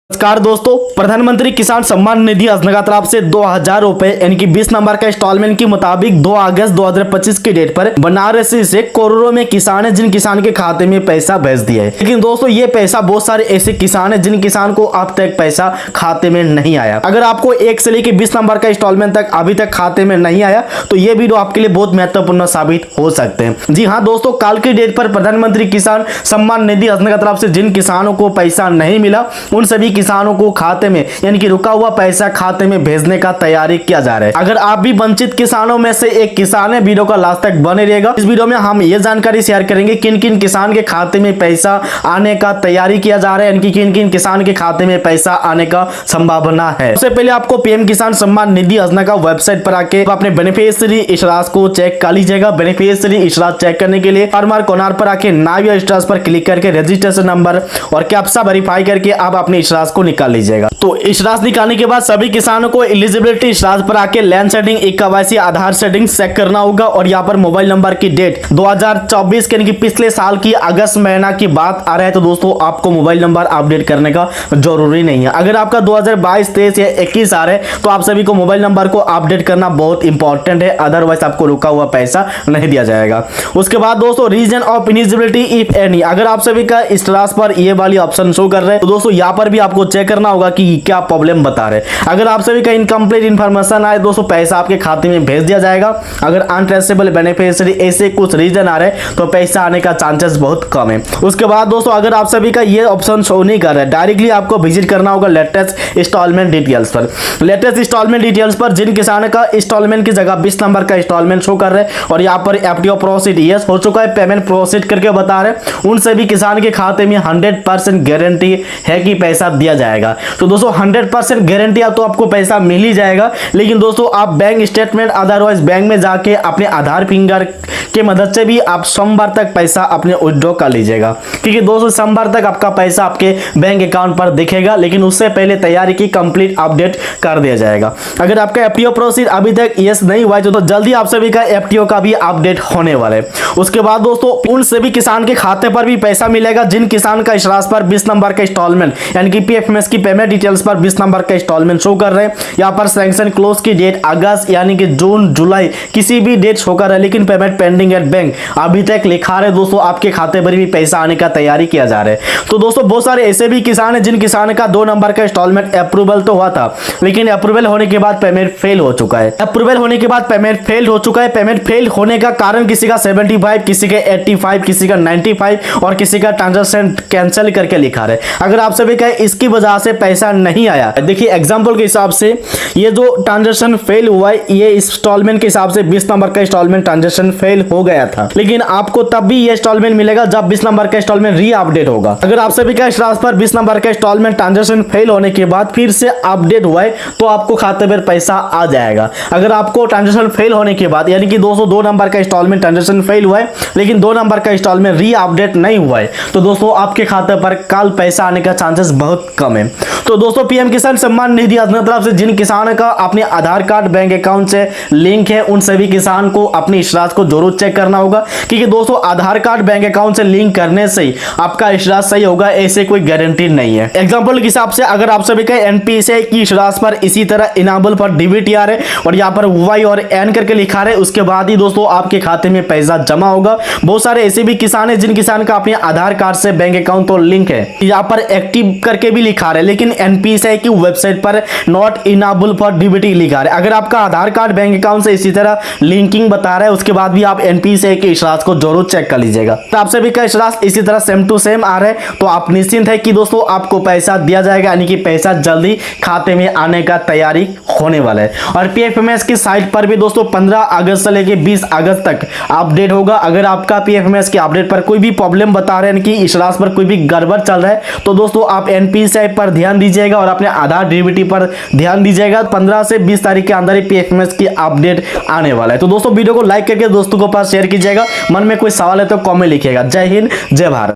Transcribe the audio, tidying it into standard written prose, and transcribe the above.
नमस्कार दोस्तों, प्रधानमंत्री किसान सम्मान निधि योजना की तरफ से 2000 रुपए यानी कि 20 नंबर का इंस्टॉलमेंट के मुताबिक 2 अगस्त 2025 की डेट पर बनारस से करोड़ों में किसान है जिन किसान के खाते में पैसा भेज दिया है। लेकिन दोस्तों ये पैसा बहुत सारे ऐसे किसान है जिन किसान को अब तक पैसा खाते में नहीं आया। अगर आपको 1 से लेकर 20 नंबर का इंस्टॉलमेंट तक अभी तक खाते में नहीं आया तो ये वीडियो आपके लिए बहुत महत्वपूर्ण साबित हो सकते हैं। जी हाँ दोस्तों, कल की डेट पर प्रधानमंत्री किसान सम्मान निधि योजना की तरफ से जिन किसानों को पैसा नहीं मिला उन सभी किसानों को खाते में यानी कि रुका हुआ पैसा खाते में भेजने का तैयारी किया जा रहा है। अगर आप भी वंचित किसानों में से एक किसान है, वीडियो का लास्ट तक बने रहेगा। इस वीडियो में हम ये जानकारी शेयर करेंगे किन किन किसान के खाते में पैसा आने का तैयारी किया जा रहा है, यानी किन किन किसान के खाते में पैसा आने का संभावना है। सबसे पहले आपको पीएम किसान सम्मान निधि योजना का वेबसाइट पर आके अपने बेनिफिशियरी स्टेटस को चेक कर लीजिएगा। बेनिफिशियरी स्टेटस चेक करने के लिए फार्मर कॉर्नर पर आके नाव स्टेटस पर क्लिक करके रजिस्ट्रेशन नंबर और कैप्चा वेरीफाई करके आप अपने स्टेटस को निकाल लीजिएगा। तो स्टेटस निकालने के बाद सभी किसानों को एलिजिबिलिटी स्टेटस पर आके लैंड सेटिंग, KYC, आधार सेटिंग चेक करना होगा और यहाँ पर मोबाइल नंबर की डेट 2024 के यानी कि पिछले साल की अगस्त महीना की बात आ रहा है तो दोस्तों आपको मोबाइल नंबर अपडेट करने का जरूरी नहीं है। अगर आपका 2022, 23 या 21 आ रहा है तो आप सभी को मोबाइल नंबर को अपडेट करना बहुत इंपॉर्टेंट है, अदरवाइज आपको रुका हुआ पैसा नहीं दिया जाएगा। उसके बाद दोस्तों reason of eligibility if any, अगर आप सभी का स्टेटस पर ये वाली ऑप्शन शो कर रहे हैं तो दोस्तों यहाँ पर भी आपको चेक करना होगा कि क्या प्रॉब्लम बता रहे हैं। अगर आप सभी का इनकम्प्लीट इंफॉर्मेशन आए दोस्तों पैसा आपके खाते में भेज दिया जाएगा। अगर अनट्रेसेबल बेनिफिशियरी ऐसे कुछ रीजन आ रहे हैं तो पैसा आने का चांसेस बहुत कम है। उसके बाद दोस्तों अगर आप सभी का ये ऑप्शन शो नहीं कर रहा है, डायरेक्टली आपको विजिट करना होगा लेटेस्ट इंस्टॉलमेंट डिटेल्स पर। लेटेस्ट इंस्टॉलमेंट डिटेल्स पर जिन किसानों का इंस्टॉलमेंट की जगह 20 नंबर का इंस्टॉलमेंट शो कर रहे हैं और यहाँ पर FTO प्रोसीड यस हो चुका है, पेमेंट प्रोसीड करके बता रहे हैं, उन सभी किसान के खाते में 100% गारंटी है कि पैसा दिया जाएगा। तो दोस्तों 100% गारंटी तो आपको पैसा मिल ही जाएगा। लेकिन दोस्तों आप बैंक स्टेटमेंट अदरवाइज बैंक में जाके अपने आधार फिंगर के मदद से भी आप सोमवार तक पैसा अपने विड्रॉ कर लीजिएगा, क्योंकि दोस्तों सोमवार तक आपका पैसा आपके बैंक अकाउंट पर दिखेगा। लेकिन उससे पहले तैयारी की कंप्लीट अपडेट कर दिया जाएगा। अगर आपका FTO प्रोसीड अभी तक यस नहीं हुआ है तो जल्दी आप सभी का FTO का भी अपडेट होने वाला है। उसके बाद दोस्तों उन सभी किसान के खाते पर भी पैसा मिलेगा जिन किसान का स्टेटस पर 20 नंबर का इंस्टॉलमेंट यानी कि PFMS की पेमेंट डिटेल्स पर 20 नंबर का इंस्टॉलमेंट शो कर रहे हैं। यहाँ पर सैंक्शन क्लोज की डेट अगस्त यानी कि जून, जुलाई किसी भी डेट शो कर रहा है, लेकिन पेमेंट पेंडिंग एट बैंक अभी तक लिखा रहे दोस्तों आपके खाते पर भी पैसा आने का तैयारी किया जा रहा है। तो दोस्तों बहुत सारे ऐसे भी किसान है जिन किसान का 2 नंबर का इंस्टॉलमेंट अप्रूवल तो हुआ था, लेकिन अप्रूवल होने के बाद पेमेंट फेल हो चुका है। अप्रूवल होने के बाद पेमेंट फेल हो चुका है। पेमेंट फेल होने का कारण किसी का 75, किसी का 85, किसी का 95 और किसी का ट्रांजेक्शन कैंसिल करके लिखा रहे। अगर आप सभी का इसकी वजह से पैसा नहीं आया, देखिए एग्जांपल के हिसाब से ये जो ट्रांजेक्शन फेल हुआ है ये इंस्टॉलमेंट के हिसाब से 20 नंबर का इंस्टॉलमेंट ट्रांजेक्शन फेल हो गया था, लेकिन आपको तब भी ये इंस्टॉलमेंट मिलेगा जब 20 नंबर का इंस्टॉलमेंट री अपडेट होगा। अगर आप सभी का स्टेटस पर 20 नंबर का इंस्टॉलमेंट ट्रांजेक्शन फेल होने के बाद फिर से अपडेट हुआ है तो आपको खाते पर पैसा आ जाएगा। अगर आपको ट्रांजेक्शन फेल होने के बाद यानी कि 202 नंबर का इंस्टॉलमेंट ट्रांजेक्शन फेल हुआ है लेकिन 2 नंबर का इंस्टॉलमेंट री अपडेट नहीं हुआ है तो दोस्तों आपके खाते पर कल पैसा आने का चांसेस बहुत कम है। तो दोस्तों पीएम किसान सम्मान निधि योजना तरफ से जिन किसान का अपने आधार कार्ड बैंक अकाउंट से लिंक है उन सभी किसान को अपनी स्टेटस को जरूर चेक करना होगा, क्योंकि दोस्तों आधार कार्ड बैंक अकाउंट से लिंक करने से ही आपका स्टेटस सही होगा ऐसे कोई गारंटी नहीं है। एग्जांपल के हिसाब से अगर आप सभी का NPCI की स्टेटस पर इसी तरह इनेबल पर DBT आ रहे और यहाँ पर Y और N करके लिखा रहे उसके बाद ही दोस्तों आपके खाते में पैसा जमा होगा। बहुत सारे ऐसे भी किसान है जिन किसान का अपने आधार कार्ड से बैंक अकाउंट तो लिंक है, यहाँ पर एक्टिव करके भी लिखा रहे लेकिन NPCI की वेबसाइट पर नॉट इनेबल फॉर DBT लिखा है। अगर आपका आधार कार्ड बैंक अकाउंट से इसी तरह लिंकिंग बता रहा है उसके बाद भी आप NPCI के स्टेटस को जरूर चेक कर लीजिएगा। तो आप सभी का स्टेटस इसी तरह सेम टू सेम आ रहा है तो आप निश्चिंत है कि दोस्तों आपको पैसा दिया जाएगा, यानी कि पैसा जल्दी खाते में आने का तैयारी होने वाला है। और PFMS की साइट पर भी दोस्तों 15 अगस्त से लेकर 20 अगस्त तक अपडेट होगा। अगर आपका PFMS के अपडेट पर कोई भी प्रॉब्लम बता रहे हैं कि स्टेटस पर कोई भी गड़बड़ चल रहा है तो दोस्तों आप NPCI पर ध्यान दीजिएगा और अपने आधार DBT पर ध्यान दीजिएगा। 15 से 20 तारीख के अंदर ही PFMS की अपडेट आने वाला है। तो दोस्तों वीडियो को लाइक करके दोस्तों के पास शेयर कीजिएगा। मन में कोई सवाल है तो कमेंट लिखिएगा। जय हिंद, जय भारत।